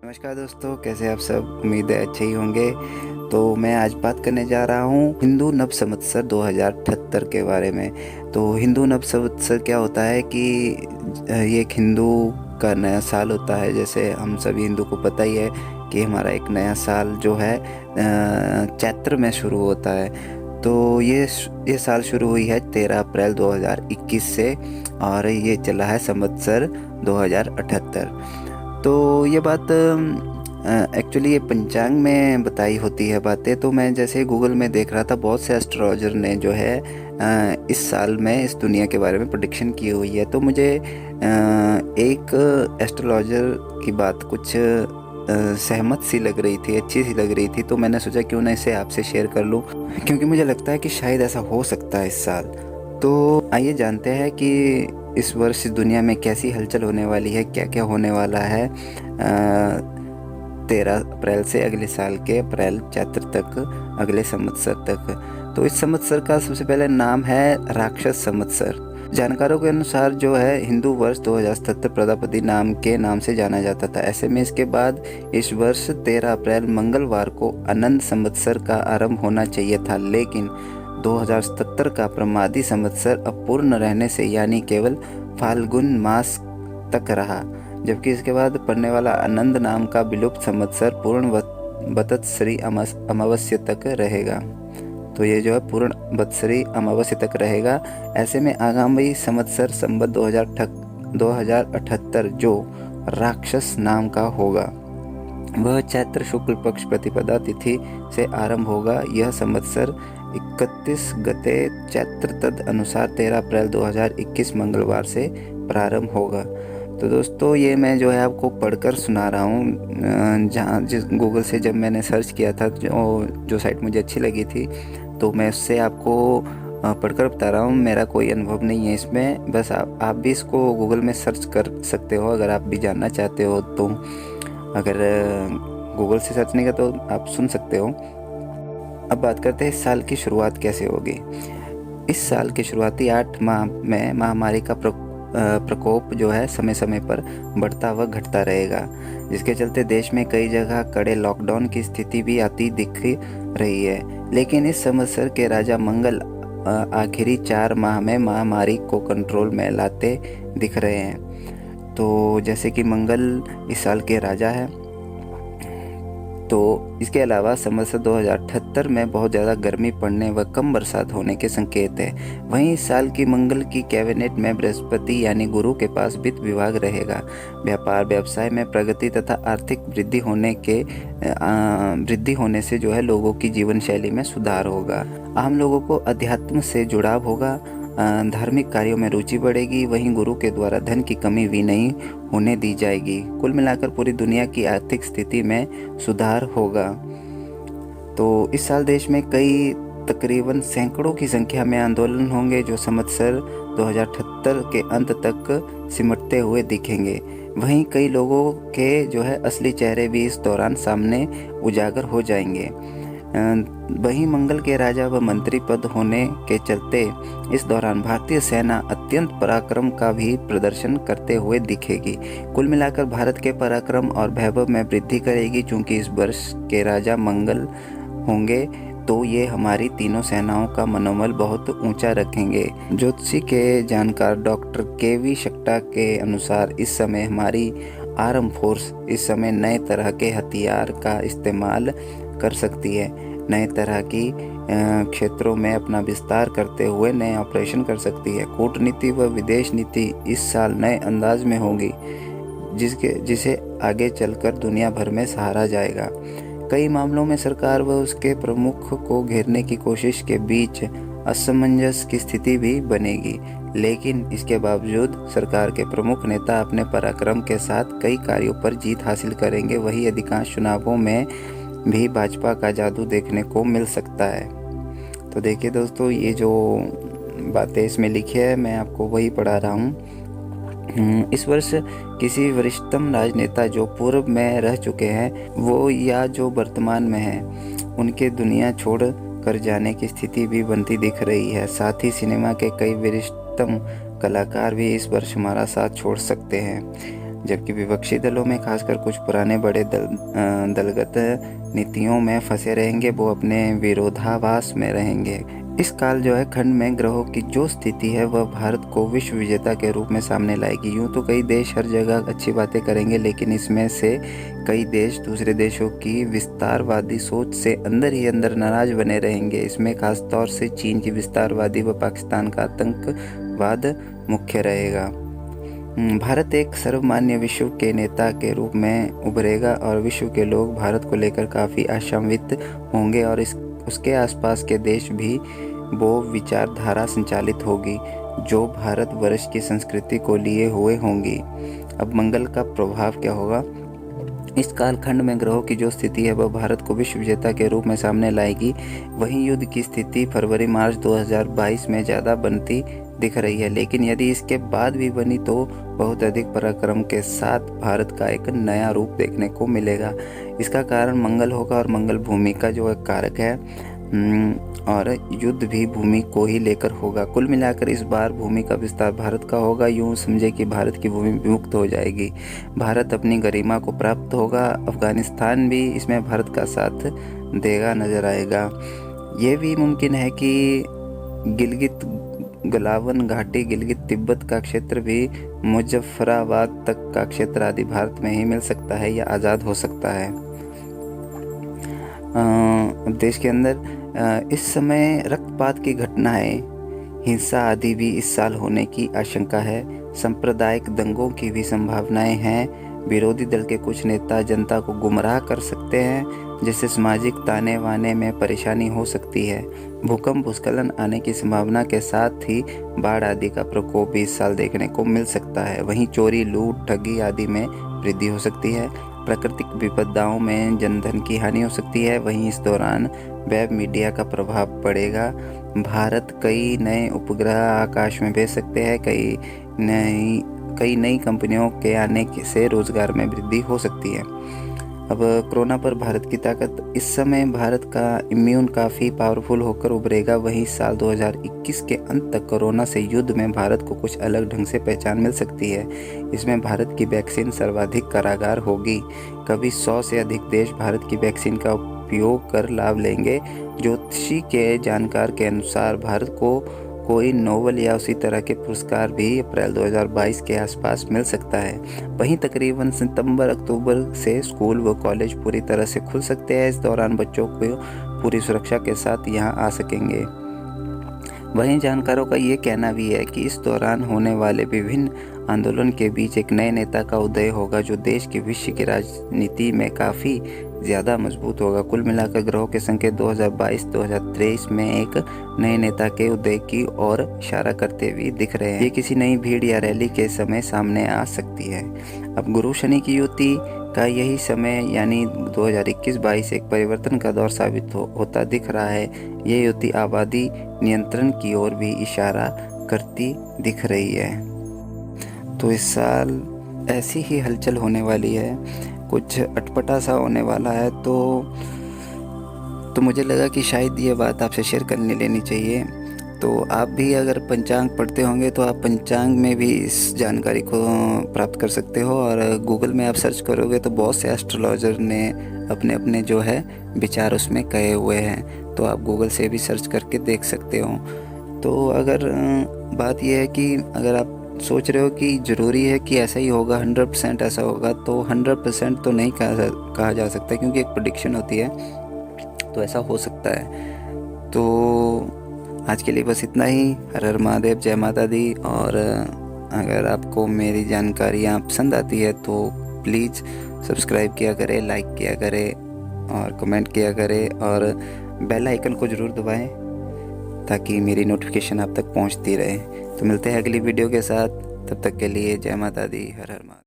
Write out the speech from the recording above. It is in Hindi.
नमस्कार दोस्तों, कैसे आप सब। उम्मीद है अच्छे ही होंगे। तो मैं आज बात करने जा रहा हूँ हिंदू नव संवत्सर 2078 के बारे में। तो हिंदू नव संवत्सर क्या होता है कि ये एक हिंदू का नया साल होता है। जैसे हम सभी हिंदू को पता ही है कि हमारा एक नया साल जो है चैत्र में शुरू होता है। तो ये साल शुरू हुई है 13 अप्रैल 2021 से और ये चला है संवत्सर 2078। तो ये बात एक्चुअली ये पंचांग में बताई होती है बातें। तो मैं जैसे गूगल में देख रहा था, बहुत से एस्ट्रोलॉजर ने जो है इस साल में इस दुनिया के बारे में प्रेडिक्शन की हुई है। तो मुझे एक एस्ट्रोलॉजर की बात कुछ सहमत सी लग रही थी, अच्छी सी लग रही थी। तो मैंने सोचा क्यों ना इसे आपसे शेयर कर लूँ, क्योंकि मुझे लगता है कि शायद ऐसा हो सकता है इस साल। तो आइए जानते हैं कि इस वर्ष दुनिया में कैसी हलचल होने वाली है, क्या क्या होने वाला है 13 अप्रैल से अगले साल के अप्रैल चैत्र तक, अगले संवत्सर तक। तो इस संवत्सर का सबसे पहले नाम है राक्षस संवत्सर। जानकारों के अनुसार जो है हिंदू वर्ष 2077 प्रजापति नाम से जाना जाता था। ऐसे में इसके बाद इस वर्ष 13 अप्रैल मंगलवार को अनंत संवत्सर का आरंभ होना चाहिए था, लेकिन 2077 का प्रमादी संवत्सर अपूर्ण रहने से यानी केवल फाल्गुन मास तक रहा, जबकि इसके बाद पड़ने वाला आनंद नाम का विलुप्त संवत्सर पूर्ण बतसरी अमावस्या तक रहेगा। तो ये जो है पूर्ण बत्सरी अमावस्या तक रहेगा। ऐसे में आगामी संवत्सर संवत 2078 जो राक्षस नाम का होगा वह चैत्र शुक्ल पक्ष प्रतिपदा तिथि से आरंभ होगा। यह संवत्सर 31 गते चैत्र तद अनुसार 13 अप्रैल 2021 मंगलवार से प्रारंभ होगा। तो दोस्तों ये मैं जो है आपको पढ़कर सुना रहा हूँ, जिस गूगल से जब मैंने सर्च किया था, जो साइट मुझे अच्छी लगी थी, तो मैं उससे आपको पढ़कर बता रहा हूँ। मेरा कोई अनुभव नहीं है इसमें, बस आप भी इसको गूगल में सर्च कर सकते हो अगर आप भी जानना चाहते हो। तो अगर गूगल से सर्च नहीं कर तो आप सुन सकते हो। अब बात करते हैं इस साल की शुरुआत कैसे होगी। इस साल के शुरुआती 8 माह में महामारी का प्रकोप जो है समय समय पर बढ़ता व घटता रहेगा, जिसके चलते देश में कई जगह कड़े लॉकडाउन की स्थिति भी आती दिख रही है। लेकिन इस संवत्सर के राजा मंगल आखिरी 4 माह में महामारी को कंट्रोल में लाते दिख रहे हैं। तो जैसे कि मंगल इस साल के राजा है। तो इसके अलावा संवत्सर 2078 में बहुत ज़्यादा गर्मी पड़ने व कम बरसात होने के संकेत है। वहीं इस साल की मंगल की कैबिनेट में बृहस्पति यानी गुरु के पास वित्त विभाग रहेगा। व्यापार व्यवसाय में प्रगति तथा आर्थिक वृद्धि होने से जो है लोगों की जीवन शैली में सुधार होगा। आम लोगों को अध्यात्म से जुड़ाव होगा, धार्मिक कार्यों में रुचि बढ़ेगी। वहीं गुरु के द्वारा धन की कमी भी नहीं होने दी जाएगी। कुल मिलाकर पूरी दुनिया की आर्थिक स्थिति में सुधार होगा। तो इस साल देश में कई तकरीबन सैकड़ों की संख्या में आंदोलन होंगे जो संवत्सर 2078 के अंत तक सिमटते हुए दिखेंगे। वहीं कई लोगों के जो है असली चेहरे भी इस दौरान सामने उजागर हो जाएंगे। वहीं मंगल के राजा व मंत्री पद होने के चलते इस दौरान भारतीय सेना अत्यंत पराक्रम का भी प्रदर्शन करते हुए दिखेगी। कुल मिलाकर भारत के पराक्रम और वैभव में वृद्धि करेगी। चूंकि इस वर्ष के राजा मंगल होंगे तो ये हमारी तीनों सेनाओं का मनोबल बहुत ऊंचा रखेंगे। ज्योतिषी के जानकार डॉक्टर के.वी. शक्टा के अनुसार इस समय हमारी आर्म फोर्स इस समय नए तरह के हथियार का इस्तेमाल कर सकती है, नए तरह की क्षेत्रों में अपना विस्तार करते हुए नए ऑपरेशन कर सकती है। कूटनीति व विदेश नीति इस साल नए अंदाज में होगी, जिसे आगे चलकर दुनिया भर में सहारा जाएगा। कई मामलों में सरकार व उसके प्रमुख को घेरने की कोशिश के बीच असमंजस की स्थिति भी बनेगी, लेकिन इसके बावजूद सरकार के प्रमुख नेता अपने पराक्रम के साथ कई कार्यों पर जीत हासिल करेंगे। वही अधिकांश चुनावों में भी भाजपा का जादू देखने को मिल सकता है। तो देखिए दोस्तों, ये जो बातें इसमें लिखी है मैं आपको वही पढ़ा रहा हूँ। इस वर्ष किसी वरिष्ठतम राजनेता जो पूर्व में रह चुके हैं वो या जो वर्तमान में हैं उनके दुनिया छोड़ कर जाने की स्थिति भी बनती दिख रही है। साथ ही सिनेमा के कई वरिष्ठतम कलाकार भी इस वर्ष हमारा साथ छोड़ सकते हैं। जबकि विपक्षी दलों में खासकर कुछ पुराने बड़े दलगत नीतियों में फंसे रहेंगे, वो अपने विरोधाभास में रहेंगे। इस काल जो है खंड में ग्रहों की जो स्थिति है वह भारत को विश्व विजेता के रूप में सामने लाएगी। यूं तो कई देश हर जगह अच्छी बातें करेंगे, लेकिन इसमें से कई देश दूसरे देशों की विस्तारवादी सोच से अंदर ही अंदर नाराज बने रहेंगे। इसमें खास तौर से चीन की विस्तारवादी व पाकिस्तान का आतंकवाद मुख्य रहेगा। भारत एक सर्वमान्य विश्व के नेता के रूप में उभरेगा और विश्व के लोग भारत को लेकर काफ़ी आशान्वित होंगे और उसके आसपास के देश भी वो विचारधारा संचालित होगी जो भारतवर्ष की संस्कृति को लिए हुए होंगी। अब मंगल का प्रभाव क्या होगा? इस कालखंड में ग्रहों की जो स्थिति है वह भारत को विश्व विजेता के रूप में सामने लाएगी। वहीं युद्ध की स्थिति फरवरी-मार्च 2022 में ज़्यादा बनती दिख रही है, लेकिन यदि इसके बाद भी बनी तो बहुत अधिक पराक्रम के साथ भारत का एक नया रूप देखने को मिलेगा। इसका कारण मंगल होगा और मंगल भूमि का जो एक कारक है और युद्ध भी भूमि को ही लेकर होगा। कुल मिलाकर इस बार भूमि का विस्तार भारत का होगा। यूं समझे कि भारत की भूमि विमुक्त हो जाएगी, भारत अपनी गरिमा को प्राप्त होगा। अफगानिस्तान भी इसमें भारत का साथ देगा नजर आएगा। ये भी मुमकिन है कि गिलगित गलावन घाटी, गिलगित तिब्बत का क्षेत्र भी मुजफ्फराबाद तक का क्षेत्र आदि भारत में ही मिल सकता है या आज़ाद हो सकता है। देश के अंदर इस समय रक्तपात की घटनाएं, हिंसा आदि भी इस साल होने की आशंका है। सांप्रदायिक दंगों की भी संभावनाएं हैं। विरोधी दल के कुछ नेता जनता को गुमराह कर सकते हैं, जिससे सामाजिक ताने बाने में परेशानी हो सकती है। भूकंप, भूस्खलन आने की संभावना के साथ ही बाढ़ आदि का प्रकोप भी इस साल देखने को मिल सकता है। वहीं चोरी, लूट, ठगी आदि में वृद्धि हो सकती है। प्राकृतिक विपदाओं में जनधन की हानि हो सकती है। वहीं इस दौरान वेब मीडिया का प्रभाव पड़ेगा। भारत कई नए उपग्रह आकाश में भेज सकते हैं। कई नई कंपनियों के आने से रोजगार में वृद्धि हो सकती है। अब कोरोना पर भारत की ताकत। इस समय भारत का इम्यून काफ़ी पावरफुल होकर उभरेगा। वहीं साल 2021 के अंत तक कोरोना से युद्ध में भारत को कुछ अलग ढंग से पहचान मिल सकती है। इसमें भारत की वैक्सीन सर्वाधिक कारगर होगी। कभी 100 से अधिक देश भारत की वैक्सीन का उपयोग कर लाभ लेंगे। ज्योतिषी के जानकार के अनुसार भारत को कोई नोबेल या उसी तरह के पुरस्कार भी अप्रैल 2022 के आसपास मिल सकता है। वहीं तकरीबन सितंबर-अक्टूबर से स्कूल व कॉलेज पूरी तरह से खुल सकते हैं। इस दौरान बच्चों को पूरी सुरक्षा के साथ यहां आ सकेंगे। वहीं जानकारों का ये कहना भी है कि इस दौरान होने वाले विभिन्न आंदोलन के बीच एक नए नेता का उदय होगा जो देश के भविष्य की राजनीति में काफ़ी ज़्यादा मजबूत होगा। कुल मिलाकर ग्रहों के संकेत 2022-2023 में एक नए नेता के उदय की ओर इशारा करते हुए दिख रहे हैं। ये किसी नई भीड़ या रैली के समय सामने आ सकती है। अब गुरु शनि की युति का यही समय यानी 2021-22 एक परिवर्तन का दौर साबित होता दिख रहा है। ये युति आबादी नियंत्रण की ओर भी इशारा करती दिख रही है। तो इस साल ऐसी ही हलचल होने वाली है, कुछ अटपटा सा होने वाला है। तो मुझे लगा कि शायद ये बात आपसे शेयर कर लेनी चाहिए। तो आप भी अगर पंचांग पढ़ते होंगे तो आप पंचांग में भी इस जानकारी को प्राप्त कर सकते हो। और गूगल में आप सर्च करोगे तो बहुत से एस्ट्रोलॉजर ने अपने अपने जो है विचार उसमें कहे हुए हैं, तो आप गूगल से भी सर्च करके देख सकते हो। तो अगर बात यह है कि अगर आप सोच रहे हो कि ज़रूरी है कि ऐसा ही होगा, 100% ऐसा होगा, तो 100% तो नहीं कहा जा सकता, क्योंकि एक प्रेडिक्शन होती है, तो ऐसा हो सकता है। तो आज के लिए बस इतना ही। हर हर महादेव, जय माता दी। और अगर आपको मेरी जानकारियाँ पसंद आती है तो प्लीज़ सब्सक्राइब किया करें, लाइक किया करें और कमेंट किया करें और बेल आइकन को ज़रूर दबाएं ताकि मेरी नोटिफिकेशन आप तक पहुंचती रहे। तो मिलते हैं अगली वीडियो के साथ, तब तक के लिए जय माता दी, हर हर महादेव।